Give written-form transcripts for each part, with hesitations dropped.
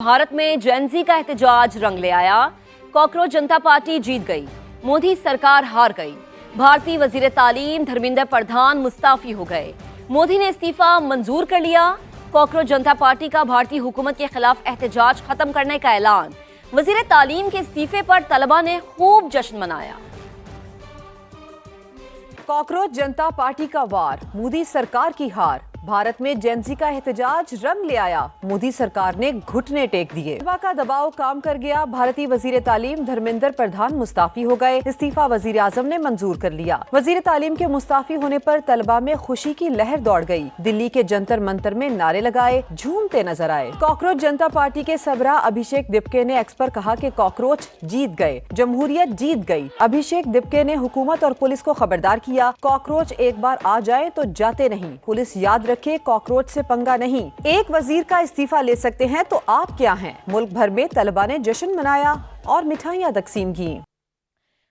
भारत में जेनजी का एहतजाज रंग ले आया। कॉकरोच जनता पार्टी जीत गई, मोदी सरकार हार गई। भारतीय वजीर तालीम धर्मेंद्र प्रधान मुस्ताफी हो गए। मोदी ने इस्तीफा मंजूर कर लिया। कॉकरोच जनता पार्टी का भारतीय हुकूमत के खिलाफ एहतजाज खत्म करने का ऐलान। वजीर तालीम के इस्तीफे पर तलबा ने खूब जश्न मनाया। कॉकरोच जनता पार्टी का वार, मोदी सरकार की हार। भारत में जेनजी का एहतजाज रंग ले आया, मोदी सरकार ने घुटने टेक दिए। तलबा का दबाव काम कर गया। भारतीय वजीर तालीम धर्मेंद्र प्रधान मुस्ताफी हो गए। इस्तीफा वजीर आजम ने मंजूर कर लिया। वजीर तालीम के मुस्ताफी होने पर तलबा में खुशी की लहर दौड़ गई। दिल्ली के जंतर मंतर में नारे लगाए, झूमते नजर आए। कॉकरोच जनता पार्टी के सबरा अभिषेक दिपके ने एक्स पर कहा कि कॉकरोच जीत गए, जमहूरियत जीत गई। अभिषेक दिपके ने हुकूमत और पुलिस को खबरदार किया, कॉकरोच एक बार आ जाए तो जाते नहीं। पुलिस याद रखे, कॉकरोच से पंगा नहीं। एक वजीर का इस्तीफा ले सकते हैं तो आप क्या हैं। मुल्क भर में तलबा ने जश्न मनाया और मिठाइयां तकसीम की।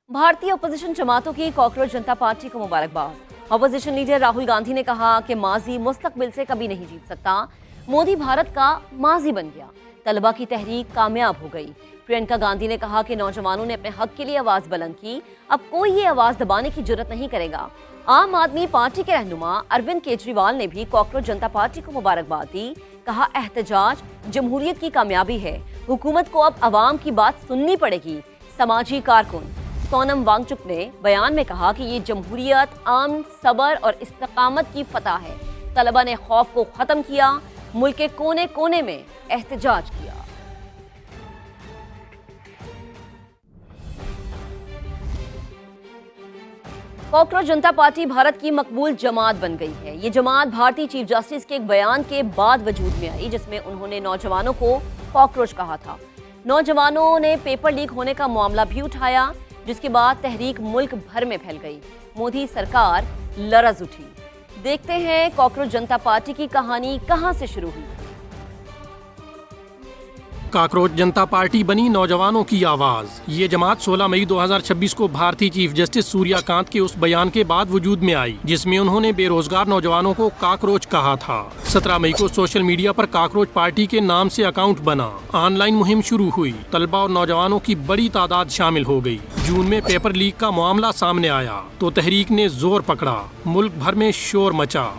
भारतीय अपोजिशन जमातों की कॉकरोच जनता पार्टी को मुबारकबाद। अपोजिशन लीडर राहुल गांधी ने कहा कि माजी मुस्तकबिल से कभी नहीं जीत सकता। मोदी भारत का माजी बन गया। तलबा की तहरीक कामयाब हो गई। प्रियंका गांधी ने कहा कि नौजवानों ने अपने हक के लिए आवाज बुलंद की, अब कोई ये आवाज दबाने की जुर्रत नहीं करेगा। आम आदमी पार्टी के रहनुमा अरविंद केजरीवाल ने भी कॉकरोच जनता पार्टी को मुबारकबाद दी। कहा, एहतजाज जमहूरियत की कामयाबी है, हुकूमत को अब अवाम की बात सुननी पड़ेगी। समाजी कारकुन सोनम वांगचुक ने बयान में कहा कि ये जमहूरियत, अमन, सबर और इस्तकामत की फतह है। तलबा ने खौफ को खत्म किया, मुल्क के कोने कोने में एहतजाज किया। कॉकरोच जनता पार्टी भारत की मकबूल जमात बन गई है। ये जमात भारतीय चीफ जस्टिस के एक बयान के बाद वजूद में आई, जिसमें उन्होंने नौजवानों को कॉकरोच कहा था। नौजवानों ने पेपर लीक होने का मामला भी उठाया, जिसके बाद तहरीक मुल्क भर में फैल गई। मोदी सरकार लरज उठी। देखते हैं कॉकरोच जनता पार्टी की कहानी कहां से शुरू हुई। कॉकरोच जनता पार्टी बनी नौजवानों की आवाज। ये जमात 16 मई 2026 को भारतीय चीफ जस्टिस सूर्यकांत के उस बयान के बाद वजूद में आई, जिसमें उन्होंने बेरोजगार नौजवानों को कॉकरोच कहा था। 17 मई को सोशल मीडिया पर कॉकरोच पार्टी के नाम से अकाउंट बना। ऑनलाइन मुहिम शुरू हुई। तलबा और नौजवानों की बड़ी तादाद शामिल हो गई। जून में पेपर लीक का मामला सामने आया तो तहरीक ने जोर पकड़ा, मुल्क भर में शोर मचा।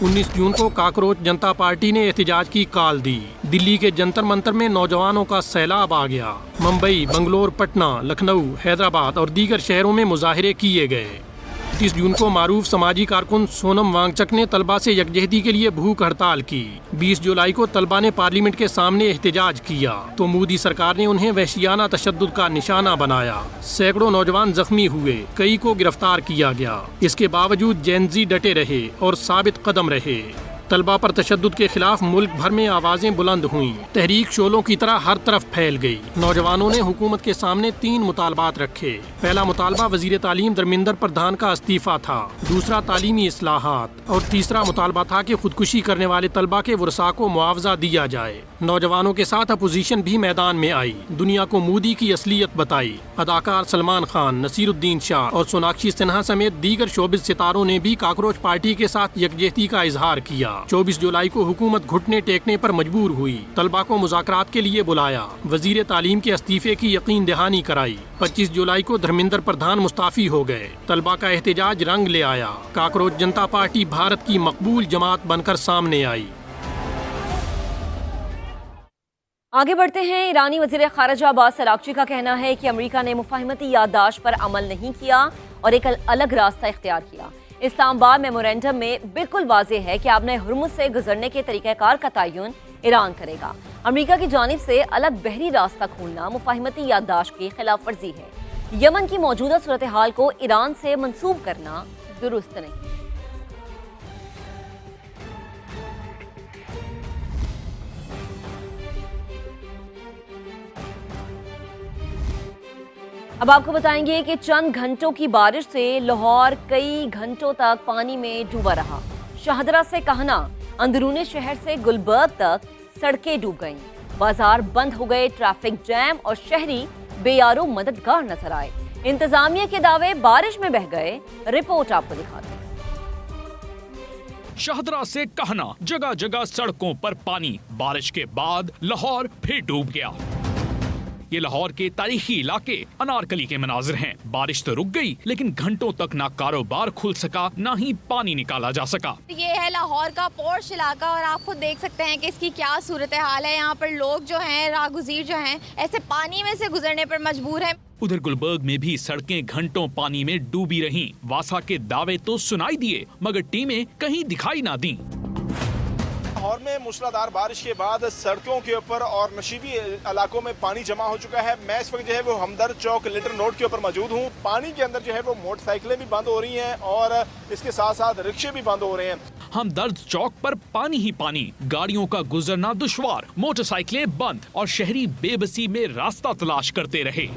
19 जून को कॉकरोच जनता पार्टी ने एहतजाज की कॉल दी। दिल्ली के जंतर मंतर में नौजवानों का सैलाब आ गया। मुंबई, बंगलोर, पटना, लखनऊ, हैदराबाद और दीगर शहरों में मुजाहिरे किए गए। 30 जून को मारूफ समाजी कारकुन सोनम वांगचुक ने तलबा से यकजहती के लिए भूख हड़ताल की। 20 जुलाई को तलबा ने पार्लियामेंट के सामने एहतजाज किया तो मोदी सरकार ने उन्हें वहशियाना तशद्दुद का निशाना बनाया। सैकड़ों नौजवान जख्मी हुए, कई को गिरफ्तार किया गया। इसके बावजूद जेनजी डटे रहे और साबित कदम रहे। तलबा पर तशद्दुद के खिलाफ मुल्क भर में आवाजें बुलंद हुईं। तहरीक शोलों की तरह हर तरफ फैल गई। नौजवानों ने हुकूमत के सामने 3 मुतालबात रखे। पहला मुतालबा वजीर तालीम धर्मेंद्र प्रधान का इस्तीफा था। दूसरा तालीमी इस्लाहात और तीसरा मुतालबा था कि खुदकुशी करने वाले तलबा के वरसा को मुआवजा दिया जाए। नौजवानों के साथ अपोजिशन भी मैदान में आई। दुनिया को मोदी की असलियत बताई। अदाकार सलमान खान, नसीरुद्दीन शाह और सोनाक्षी सिन्हा समेत दीगर शोबिज सितारों ने भी कॉकरोच पार्टी के साथ यकजहती का इजहार किया। 24 जुलाई को हुकूमत घुटने टेकने पर मजबूर हुई। तलबा को मुज़ाकरात के लिए बुलाया। वजीर तालीम के इस्तीफे की यकीन दहानी कराई। 25 जुलाई को धर्मेंद्र प्रधान मुस्ताफी हो गए। तलबा का एहतजाज रंग ले आया। कॉकरोच जनता पार्टी भारत की मकबूल जमात बनकर सामने आई। आगे बढ़ते हैं। ईरानी वजीर खारजा अब्बास अरागची का कहना है कि अमेरिका ने मुफाहिमती याददाश्त पर अमल नहीं किया और एक अलग रास्ता इख्तियार किया। इस्लामाबाद मेमोरेंडम में बिल्कुल वाज़ेह है कि आपने हुर्मुज़ से गुजरने के तरीक़ाकार का तयन ईरान करेगा। अमेरिका की जानिब से अलग बहरी रास्ता खोलना मुफाहिमती याददाश्त की खिलाफ वर्जी है। यमन की मौजूदा सूरत हाल को ईरान से मंसूब करना दुरुस्त नहीं। अब आपको बताएंगे कि चंद घंटों की बारिश से लाहौर कई घंटों तक पानी में डूबा रहा। शाहदरा से कहना, अंदरूनी शहर से गुलबर्ग तक सड़कें डूब गईं। बाजार बंद हो गए, ट्रैफिक जैम और शहरी बेयारो मददगार नजर आए। इंतजामिया के दावे बारिश में बह गए। रिपोर्ट आपको दिखाते हैं। शाहदरा से कहना, जगह जगह सड़कों पर पानी। बारिश के बाद लाहौर फिर डूब गया। ये लाहौर के तारीखी इलाके अनारकली के मनाजिर हैं। बारिश तो रुक गई, लेकिन घंटों तक ना कारोबार खुल सका, ना ही पानी निकाला जा सका। ये है लाहौर का पॉश इलाका और आप खुद देख सकते हैं कि इसकी क्या सूरत हाल है। यहाँ पर लोग जो हैं, राहगुज़ीर जो हैं, ऐसे पानी में से गुजरने पर मजबूर हैं। उधर गुलबर्ग में भी सड़कें घंटों पानी में डूबी रहीं। वासा के दावे तो सुनाई दिए, मगर टीमें कहीं दिखाई ना दी। लाहौर में मूसलाधार बारिश के बाद सड़कों के ऊपर और नशीबी इलाकों में पानी जमा हो चुका है। मैं इस वक्त जो है वो हमदर्द चौक लिटन रोड के ऊपर मौजूद हूँ। पानी के अंदर जो है वो मोटरसाइकिलें भी बंद हो रही हैं और इसके साथ साथ रिक्शे भी बंद हो रहे हैं। हमदर्द चौक पर पानी ही पानी, गाड़ियों का गुजरना दुश्वार, मोटरसाइकिलें बंद और शहरी बेबसी में रास्ता तलाश करते रहे।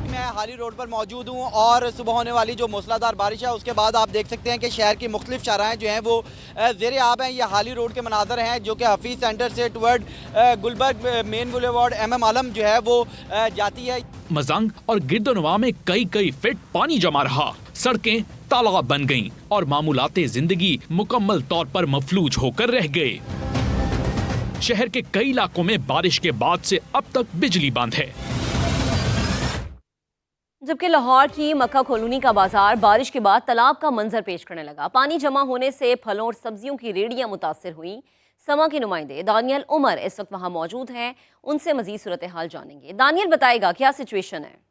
मैं हाली रोड पर मौजूद हूँ और सुबह होने वाली जो मूसलाधार बारिश है उसके बाद आप देख सकते हैं कि शहर की मुख्तलिफ शाहराएँ जो हैं वो ज़ेरे आब हैं। ये हाली रोड के मनाज़र हैं जो कि हफीज़ सेंटर से toward Gulberg main boulevard MM Alam जो है वो जाती है। मजंग और गिरदोनवा में कई फीट पानी जमा रहा। सड़कें तालाब बन गईं और मामूलाते जिंदगी मुकम्मल तौर पर मफलूज होकर रह गए। शहर के कई इलाकों में बारिश के बाद से अब तक बिजली बंद है। जबकि लाहौर की मक्का कॉलोनी का बाजार बारिश के बाद तालाब का मंजर पेश करने लगा। पानी जमा होने से फलों और सब्जियों की रेहड़ियां मुतासिर हुई। समा के नुमाइंदे दानियल उमर इस वक्त वहां मौजूद हैं, उनसे मजीद सूरत हाल जानेंगे। दानियल बताएगा क्या सिचुएशन है।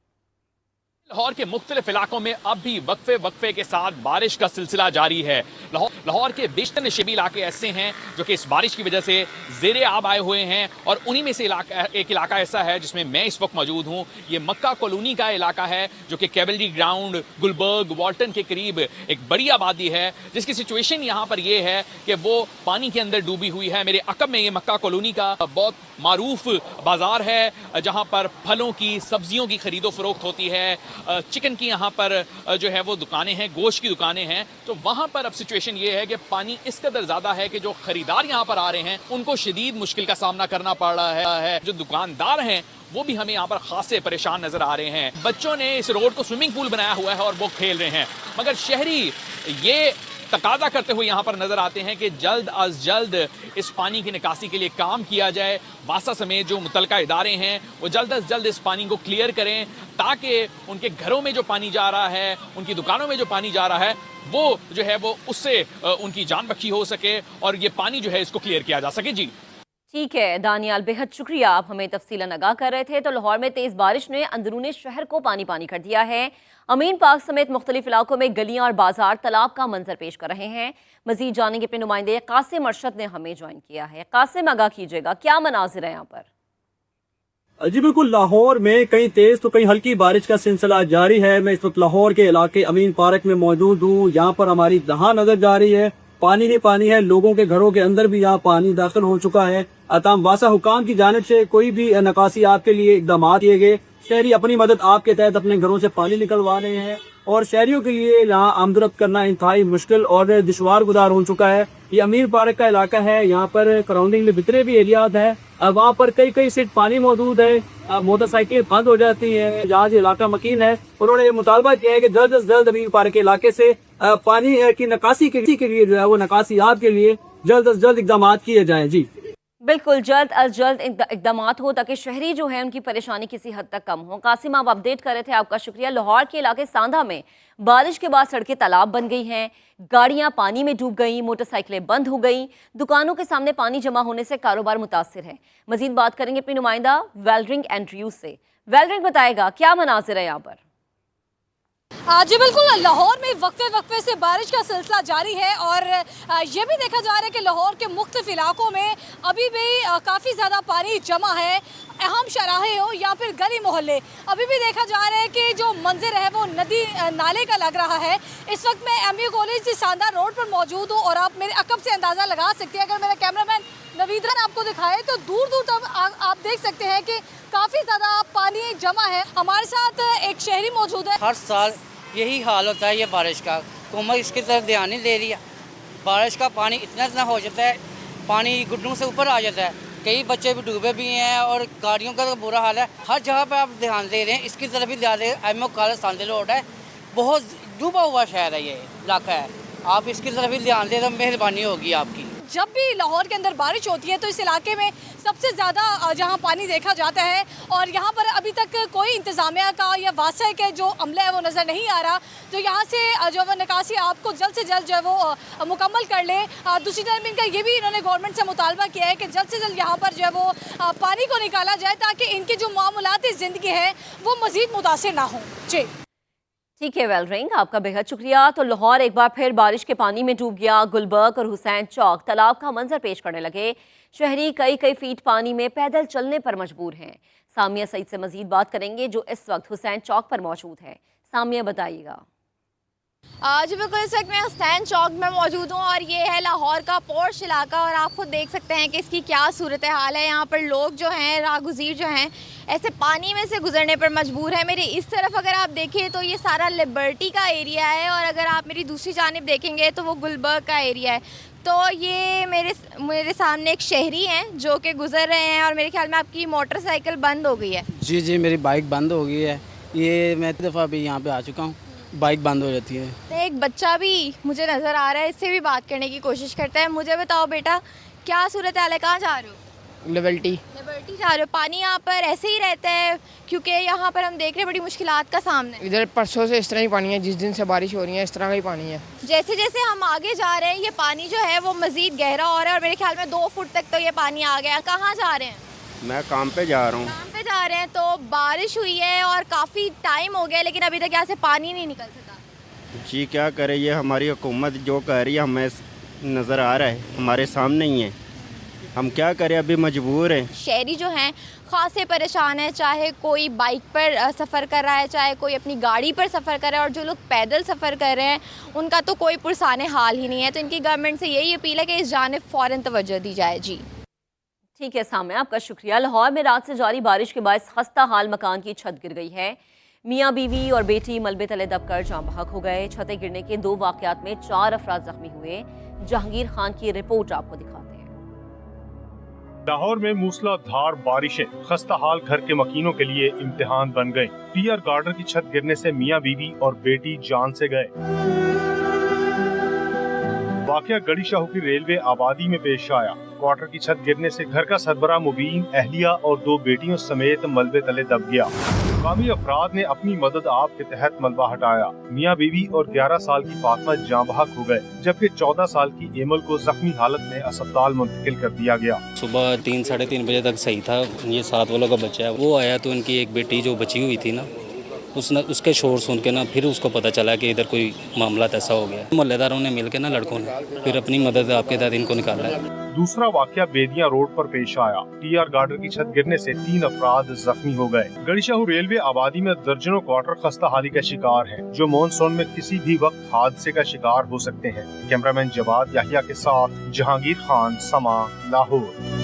लाहौर के मुख्तलिफ इलाकों में अब भी वक्फे के साथ बारिश का सिलसिला जारी है। लाहौर के बेशतर नशीबी इलाके ऐसे हैं जो कि इस बारिश की वजह से ज़ेरे आब आए हुए हैं और उन्हीं में से एक इलाका ऐसा है जिसमें मैं इस वक्त मौजूद हूँ। ये मक्का कॉलोनी का इलाका है जो कि कैवलरी ग्राउंड, गुलबर्ग, वाल्टन के करीब एक बड़ी आबादी है, जिसकी सिचुएशन यहाँ पर ये है कि वो पानी के अंदर डूबी हुई है। मेरे अकब में ये मक्का कॉलोनी का बहुत मारूफ बाजार है जहाँ पर फलों की, सब्जियों की खरीदो फरोख्त होती है। चिकन की यहाँ पर जो है वो दुकानें हैं, गोश्त की दुकानें हैं। तो वहाँ पर अब सिचुएशन ये है कि पानी इस कदर ज़्यादा है कि जो खरीदार यहाँ पर आ रहे हैं उनको शदीद मुश्किल का सामना करना पड़ रहा है। जो दुकानदार हैं वो भी हमें यहाँ पर खासे परेशान नजर आ रहे हैं। बच्चों ने इस रोड को स्विमिंग पूल बनाया हुआ है और वो खेल रहे हैं, मगर शहरी ये तकाजा करते हुए यहाँ पर नजर आते हैं कि जल्द अज जल्द इस पानी की निकासी के लिए काम किया जाए। वासा समेत जो मुतलका इदारे हैं वो जल्द अज जल्द इस पानी को क्लियर करें ताकि उनके घरों में जो पानी जा रहा है, उनकी दुकानों में जो पानी जा रहा है, वो जो है वो उससे उनकी जान बख्शी हो सके और ये पानी जो है इसको क्लियर किया जा सके। जी ठीक है दानियाल, बेहद शुक्रिया, आप हमें तफसीलन आगाह कर रहे थे। तो लाहौर में तेज बारिश ने अंदरूनी शहर को पानी पानी कर दिया है। अमीन पार्क समेत मुख्तलिफ इलाकों में गलियां और बाजार तालाब का मंजर पेश कर रहे हैं। मजीद जानेंगे अपने नुमाइंदे कासिम अरशद ने हमें ज्वाइन किया है। कासिम, आगाह कीजिएगा, क्या मनाजिर है यहाँ पर। जी बिल्कुल, लाहौर में कहीं तेज तो कहीं हल्की बारिश का सिलसिला जारी है। मैं इस वक्त लाहौर के इलाके अमीन पार्क में मौजूद हूँ। यहाँ पर हमारी दहा नजर जा रही है, पानी ही पानी है। लोगों के घरों के अंदर भी यहाँ पानी दाखिल हो चुका है। अताम वासा हुकाम की जानिब से कोई भी नकासी आपके लिए इकदाम किए गए। शहरी अपनी मदद आपके तहत अपने घरों से पानी निकलवा रहे हैं और शहरियों के लिए यहाँ आमदरफ्त करना इंतहाई मुश्किल और दुश्वार गुजार हो चुका है। ये अमीर पार्क का इलाका है, यहाँ पर सराउंडिंग में जितने भी एरियाज हैं वहाँ पर कई सीट पानी मौजूद है। मोटरसाइकिल बंद हो जाती है। जहाँ जो इलाका मकीन है उन्होंने मुतालबा किया है कि जल्द से जल्द अमीर पार्क के इलाके से पानी की निकासी के लिए जो है वो निकासियात के लिए जल्द से जल्द इकदाम किए जाएं। जी बिल्कुल, जल्द अज जल्द इकदाम हो ताकि शहरी जो है उनकी परेशानी किसी हद तक कम हो। कासिम, आप अपडेट कर रहे थे, आपका शुक्रिया। लाहौर के इलाके सांधा में बारिश के बाद सड़कें तालाब बन गई हैं, गाड़ियां पानी में डूब गई, मोटरसाइकिलें बंद हो गई, दुकानों के सामने पानी जमा होने से कारोबार मुतासिर है। मजीद बात करेंगे अपनी नुमाइंदा वेलरिंग एंड्रयूज से। वेलरिंग बताएगा क्या मनाजिर है यहाँ पर। जी बिल्कुल, लाहौर में वक्फे से बारिश का सिलसिला जारी है और ये भी देखा जा रहा है कि लाहौर के मुख्तलिफ इलाकों में अभी भी काफ़ी ज़्यादा पानी जमा है। अहम शराहे हो या फिर गली मोहल्ले, अभी भी देखा जा रहा है कि जो मंजर है वो नदी नाले का लग रहा है। इस वक्त मैं MU कॉलेज शानदार रोड पर मौजूद हूँ और आप मेरे अकब से अंदाज़ा लगा सकते हैं। अगर मेरा कैमरामैन नवीदरन आपको दिखाए तो दूर दूर तक आप देख सकते हैं कि काफ़ी ज़्यादा पानी जमा है। हमारे साथ एक शहरी मौजूद है। हर साल यही हाल होता है ये बारिश का, हुकूमत इसकी तरफ ध्यान नहीं दे रही है। बारिश का पानी इतना हो जाता है, पानी घुटनों से ऊपर आ जाता है, कई बच्चे भी डूबे भी हैं और गाड़ियों का तो बुरा हाल है। हर जगह पे आप ध्यान दे रहे हैं, इसकी तरफ भी ध्यान दे। MO कॉलेज सांदे रोड है, बहुत डूबा हुआ शहर है, ये इलाका है। आप इसकी तरफ भी ध्यान दें तो मेहरबानी होगी आपकी। जब भी लाहौर के अंदर बारिश होती है तो इस इलाके में सबसे ज़्यादा जहां पानी देखा जाता है, और यहां पर अभी तक कोई इंतज़ामिया का या वासा के जो अमला है वो नज़र नहीं आ रहा, तो यहां से जो है निकासी आपको जल्द से जल्द जो है वो मुकम्मल कर ले। दूसरी तरफ इनका ये भी इन्होंने गवर्नमेंट से मुतालबा किया है कि जल्द से जल्द यहाँ पर जो है वो पानी को निकाला जाए ताकि इनकी जो मामूलाती ज़िंदगी है वो मज़ीद मुतासिर ना हो। जी ठीक है, वेल रिंग, आपका बेहद शुक्रिया। तो लाहौर एक बार फिर बारिश के पानी में डूब गया। गुलबर्ग और हुसैन चौक तालाब का मंजर पेश करने लगे। शहरी कई फीट पानी में पैदल चलने पर मजबूर हैं। सामिया सईद से मजीद बात करेंगे जो इस वक्त हुसैन चौक पर मौजूद है। सामिया बताइएगा। जी बिल्कुल, इस वक्त मैं हुसैन चौक में मौजूद हूँ और ये है लाहौर का पोर्श इलाका, और आप खुद देख सकते हैं कि इसकी क्या सूरत हाल है। यहाँ पर लोग जो हैं, राहगुज़ीर जो हैं, ऐसे पानी में से गुजरने पर मजबूर है। मेरे इस तरफ अगर आप देखें तो ये सारा लिबर्टी का एरिया है, और अगर आप मेरी दूसरी जानिब देखेंगे तो वो गुलबर्ग का एरिया है। तो ये मेरे सामने एक शहरी हैं जो कि गुजर रहे हैं, और मेरे ख्याल में आपकी मोटरसाइकिल बंद हो गई है। जी मेरी बाइक बंद हो गई है। ये मैं दफ़ा अभी यहाँ पे आ चुका हूँ, बाइक बंद हो जाती है। एक बच्चा भी मुझे नज़र आ रहा है, इससे भी बात करने की कोशिश करता है। मुझे बताओ बेटा, क्या सूरत हाल है, कहाँ जा रहे हो? लिबर्टी जा रहे हो। पानी यहाँ पर ऐसे ही रहता है? क्योंकि यहाँ पर हम देख रहे हैं बड़ी मुश्किलात का सामना है। इधर परसों से इस तरह ही पानी है, जिस दिन से बारिश हो रही है इस तरह का ही पानी है। जैसे जैसे हम आगे जा रहे हैं ये पानी जो है वो मज़ीद गहरा हो रहा है, और मेरे ख्याल में 2 फुट तक तो ये पानी आ गया। कहाँ जा रहे हैं? मैं काम पे जा रहा हूँ। काम पे जा रहे हैं। तो बारिश हुई है और काफ़ी टाइम हो गया, लेकिन अभी तक यहाँ से पानी नहीं निकल सका। जी क्या करे, ये हमारी हुकूमत जो कह रही है हमें नज़र आ रहा है, हमारे सामने ही है। हम क्या करें, अभी मजबूर हैं। शहरी जो हैं खासे परेशान है, चाहे कोई बाइक पर सफ़र कर रहा है, चाहे कोई अपनी गाड़ी पर सफ़र कर रहा है, और जो लोग पैदल सफ़र कर रहे हैं उनका तो कोई पुरसाने हाल ही नहीं है। तो इनकी गवर्नमेंट से यही अपील है कि इस जानिब फ़ौरन तवज्जो दी जाए। जी ठीक है सामिया, आपका शुक्रिया। लाहौर में रात से जारी बारिश के बायस खस्ता हाल मकान की छत गिर गई है। मियाँ बीवी और बेटी मलबे तले दबकर जाम बहक हो गए। छतें गिरने के 2 वाक़यात में 4 अफराद जख्मी हुए। जहांगीर खान की रिपोर्ट आपको दिखाते हैं। लाहौर में मूसलाधार बारिशें खस्ता हाल घर के मकीनों के लिए इम्तिहान बन गयी। टीआर गार्डन की छत गिरने से मियाँ बीवी और बेटी जान से गए। वाकया गड़ी शाहू की रेलवे आबादी में पेश आया। क्वार्टर की छत गिरने से घर का सरबराह मुबीन, अहलिया और 2 बेटियों समेत मलबे तले दब गया। मुकामी अफराद ने अपनी मदद आप के तहत मलबा हटाया। मियाँ बीवी और 11 साल की फातिमा जाँ बहक हो गए, जबकि 14 साल की एमल को जख्मी हालत में अस्पताल मुंतकिल कर दिया गया। सुबह 3 साढ़े 3 बजे तक सही था। ये 7 वालों का बच्चा है, वो आया तो उनकी एक बेटी जो बची हुई थी ना, उसके शोर सुन के ना फिर उसको पता चला कि इधर कोई मामला ऐसा हो गया। मोहल्लेदारों ने मिलकर ना, लड़कों ने फिर अपनी मदद आपके तहत इनको निकाला है। दूसरा वाकया बेदिया रोड पर पेश आया। टीआर गार्डन की छत गिरने से 3 अफराद जख्मी हो गए। गड़ीशाहू रेलवे आबादी में दर्जनों क्वार्टर खस्ता हाली का शिकार हैं, जो मॉनसून में किसी भी वक्त हादसे का शिकार हो सकते हैं। कैमरामैन जवाद याहिया के साथ जहांगीर खान, समा, लाहौर।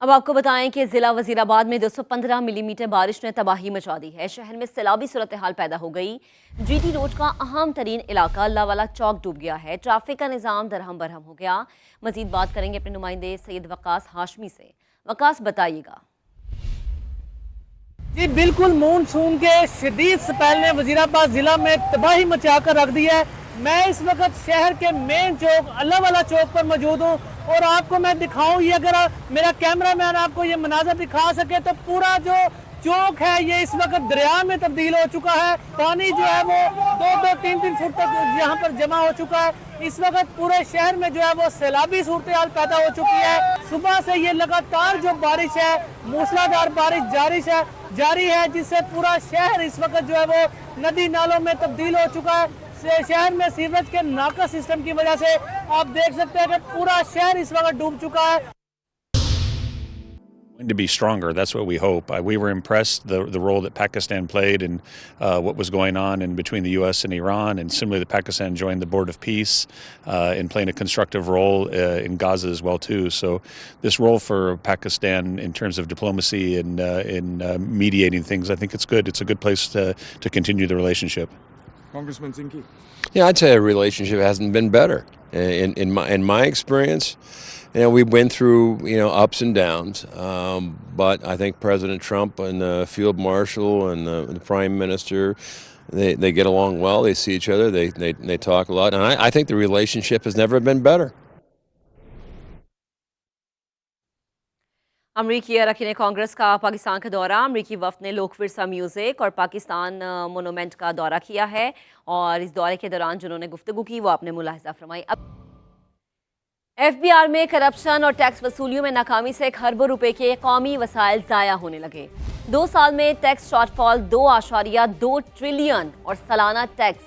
अब आपको बताएं कि जिला वजीराबाद में 215 मिलीमीटर बारिश ने तबाही मचा दी है। शहर में सैलाबी सूरत हाल पैदा हो गई। जीटी रोड का अहम तरीन इलाका अल्लाहवाला चौक डूब गया है। ट्रैफिक का निज़ाम दरहम बरहम हो गया। मजीद बात करेंगे अपने नुमाइंदे सैयद वकास हाशमी से। वकास बताइएगा। जी बिल्कुल, मानसून के शदीद स्पेल ने वजीराबाद जिला में तबाही मचा कर रख दी है। मैं इस वक्त शहर के मेन चौक अल्लाहवाला चौक पर मौजूद हूँ, और आपको मैं दिखाऊं, ये अगर मेरा कैमरामैन आपको ये मनाजर दिखा सके तो पूरा जो चौक है ये इस वक्त दरिया में तब्दील हो चुका है। पानी जो है वो 2-3 फुट तक यहाँ पर जमा हो चुका है। इस वक्त पूरे शहर में जो है वो सैलाबी सूरत हाल पैदा हो चुकी है। सुबह से ये लगातार जो बारिश है, मूसलाधार बारिश जारी है, जिससे पूरा शहर इस वक्त जो है वो नदी नालों में तब्दील हो चुका है। शहर में सीवरेज के नाका सिस्टम की वजह से आप देख सकते हैं कि पूरा शहर इस वक्त डूब चुका है। To be stronger, that's what we hope. We were impressed the role that Pakistan played in what was going on in between the U.S. and Iran, and similarly, Pakistan joined the Board of Peace in playing a constructive role in Gaza as well too. So, this role for Pakistan in terms of diplomacy and in mediating things, I think it's good. It's a good place to continue the relationship. Congressman Zinke. Yeah, I'd say our relationship hasn't been better in my experience. You know, we went through, ups and downs, but I think President Trump and the Field Marshal and the Prime Minister They get along well. They see each other. They talk a lot, and I think the relationship has never been better. अमरीकी अरकान कांग्रेस का पाकिस्तान का दौरा। अमरीकी वफ्द ने लोक Virsa music और Pakistan monument का दौरा किया है और इस दौरे के दौरान जिन्होंने गुफ्तगू की वो आपने मुलाहिज़ा फरमाई। FBR में करप्शन और टैक्स वसूलियों में नाकामी से खरबों रुपए के कौमी वसाइल ज़ाया होने लगे। 2 साल में टैक्स शॉर्टफॉल 2.2 ट्रिलियन और सालाना टैक्स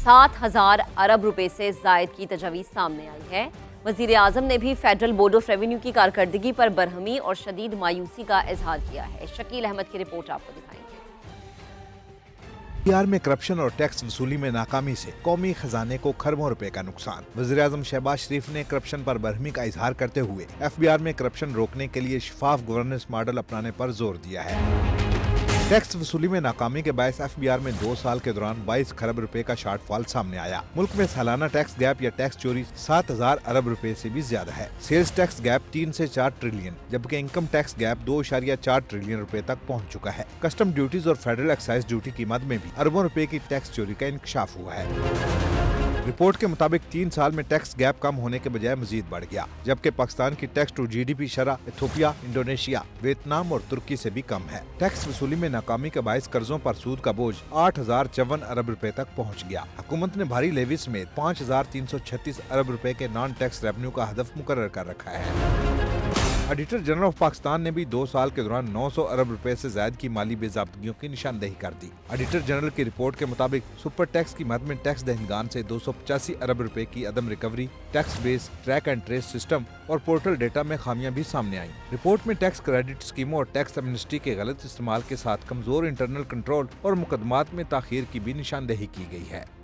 7,000 अरब रुपए से ज़ायद की तजवीज़ सामने आई है। वज़ीर आज़म ने भी फेडरल बोर्ड ऑफ रेवेन्यू की कारकर्दगी पर बरहमी और शदीद मायूसी का इजहार किया है। शकील अहमद की रिपोर्ट आपको दिखाएंगे। बिहार में करप्शन और टैक्स वसूली में नाकामी से कौमी खजाने को खरबों रुपए का नुकसान। वज़ीर आज़म शहबाज शरीफ ने करप्शन पर बरहमी का इजहार करते हुए FBR में करप्शन रोकने के लिए शफाफ गवर्नेंस मॉडल अपनाने पर जोर दिया है। टैक्स वसूली में नाकामी के बायस FBR में 2 साल के दौरान 22 खरब रुपए का शॉर्टफॉल सामने आया। मुल्क में सालाना टैक्स गैप या टैक्स चोरी 7,000 अरब रुपए से भी ज्यादा है। सेल्स टैक्स गैप 3 से 4 ट्रिलियन जबकि इनकम टैक्स गैप 2.4 ट्रिलियन रुपए तक पहुंच चुका है। कस्टम ड्यूटीज और फेडरल एक्साइज ड्यूटी की मद में भी अरबों रुपए की टैक्स चोरी का इंकशाफ हुआ है। रिपोर्ट के मुताबिक 3 साल में टैक्स गैप कम होने के बजाय मजीद बढ़ गया, जबकि पाकिस्तान की टैक्स टू GDP शरह इथियोपिया, इंडोनेशिया, वियतनाम और तुर्की से भी कम है। टैक्स वसूली में नाकामी के बायस कर्जों पर सूद का बोझ 8,054 अरब रुपए तक पहुंच गया। हुकूमत ने भारी लेवी समेत 5,336 अरब रुपए के नॉन टैक्स रेवेन्यू का हदफ मुकर्रर कर रखा है। ऑडिटर जनरल ऑफ पाकिस्तान ने भी 2 साल के दौरान 900 अरब रुपए से ज्यादा की माली बेज़ाब्तगियों की निशानदेही कर दी। ऑडिटर जनरल की रिपोर्ट के मुताबिक सुपर टैक्स की मद में टैक्स दहनगान से 285 अरब रुपए की अदम recovery, tax base, track and trace system और पोर्टल डेटा में खामियां भी सामने आई। रिपोर्ट में टैक्स क्रेडिट स्कीमों और टैक्स एमनेस्टी के गलत इस्तेमाल के साथ कमजोर इंटरनल कंट्रोल और मुकदमात में ताखीर की भी निशानदेही की गई है।